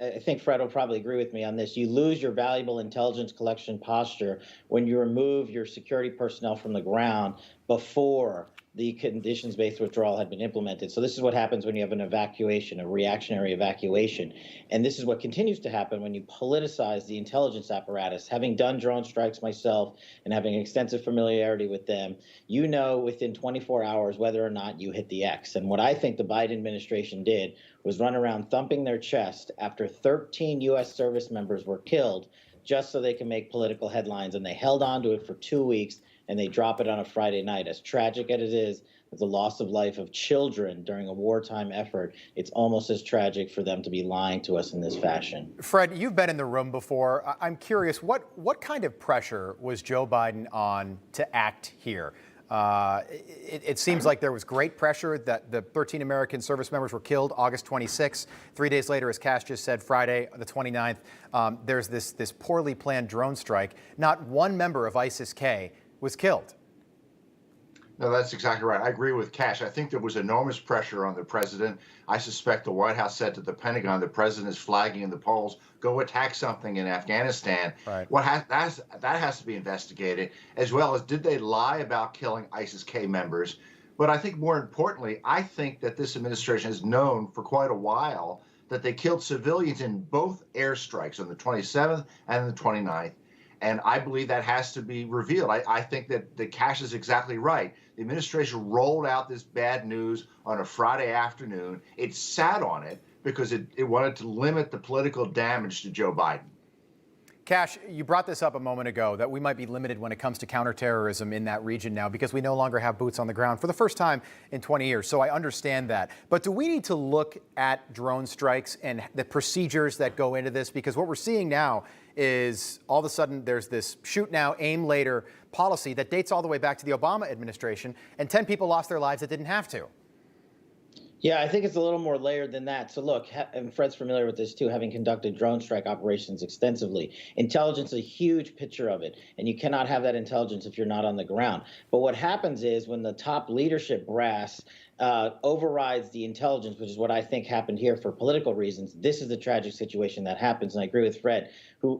I think Fred will probably agree with me on this. You lose your valuable intelligence collection posture when you remove your security personnel from the ground before the conditions-based withdrawal had been implemented. So this is what happens when you have an evacuation, a reactionary evacuation. And this is what continues to happen when you politicize the intelligence apparatus. Having done drone strikes myself and having extensive familiarity with them, you know within 24 hours whether or not you hit the X. And what I think the Biden administration did was run around thumping their chest after 13 U.S. service members were killed just so they can make political headlines. And they held on to it for 2 weeks, and they drop it on a Friday night. As tragic as it is, the loss of life of children during a wartime effort, it's almost as tragic for them to be lying to us in this fashion. Fred, you've been in the room before. I'm curious, what kind of pressure was Joe Biden on to act here? It seems like there was great pressure that the 13 American service members were killed August 26. 3 days later, as Kash just said, Friday, the 29th, there's this poorly planned drone strike. Not one member of ISIS-K was killed. No, that's exactly right. I agree with Kash. I think there was enormous pressure on the president. I suspect the White House said to the Pentagon, the president is flagging in the polls, go attack something in Afghanistan. Right. That has to be investigated, as well as did they lie about killing ISIS-K members? But I think more importantly, I think that this administration has known for quite a while that they killed civilians in both airstrikes on the 27th and the 29th. And I believe that has to be revealed. I think that the Kash is exactly right. The administration rolled out this bad news on a Friday afternoon. It sat on it because it wanted to limit the political damage to Joe Biden. Kash, you brought this up a moment ago, that we might be limited when it comes to counterterrorism in that region now because we no longer have boots on the ground for the first time in 20 years. So I understand that. But do we need to look at drone strikes and the procedures that go into this? Because what we're seeing now is all of a sudden there's this shoot now, aim later policy that dates all the way back to the Obama administration, and 10 people lost their lives that didn't have to. Yeah, I think it's a little more layered than that. So look, and Fred's familiar with this too, having conducted drone strike operations extensively. Intelligence is a huge picture of it, and you cannot have that intelligence if you're not on the ground. But what happens is when the top leadership brass overrides the intelligence, which is what I think happened here for political reasons, this is the tragic situation that happens. And I agree with Fred,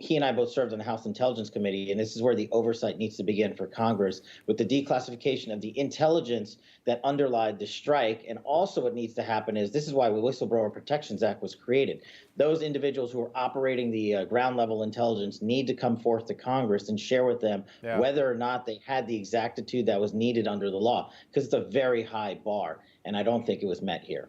he and I both served on the House Intelligence Committee, and this is where the oversight needs to begin for Congress with the declassification of the intelligence that underlied the strike. And also what needs to happen is, this is why the Whistleblower Protections Act was created. Those individuals who are operating the ground level intelligence need to come forth to Congress and share with them whether or not they had the exactitude that was needed under the law, because it's a very high bar, and I don't think it was met here.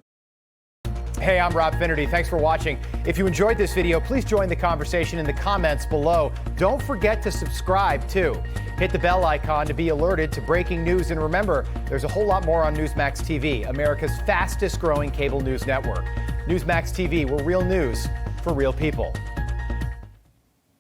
Hey, I'm Rob Finnerty. Thanks for watching. If you enjoyed this video, please join the conversation in the comments below. Don't forget to subscribe, too. Hit the bell icon to be alerted to breaking news. And remember, there's a whole lot more on Newsmax TV, America's fastest growing cable news network. Newsmax TV, we're real news for real people.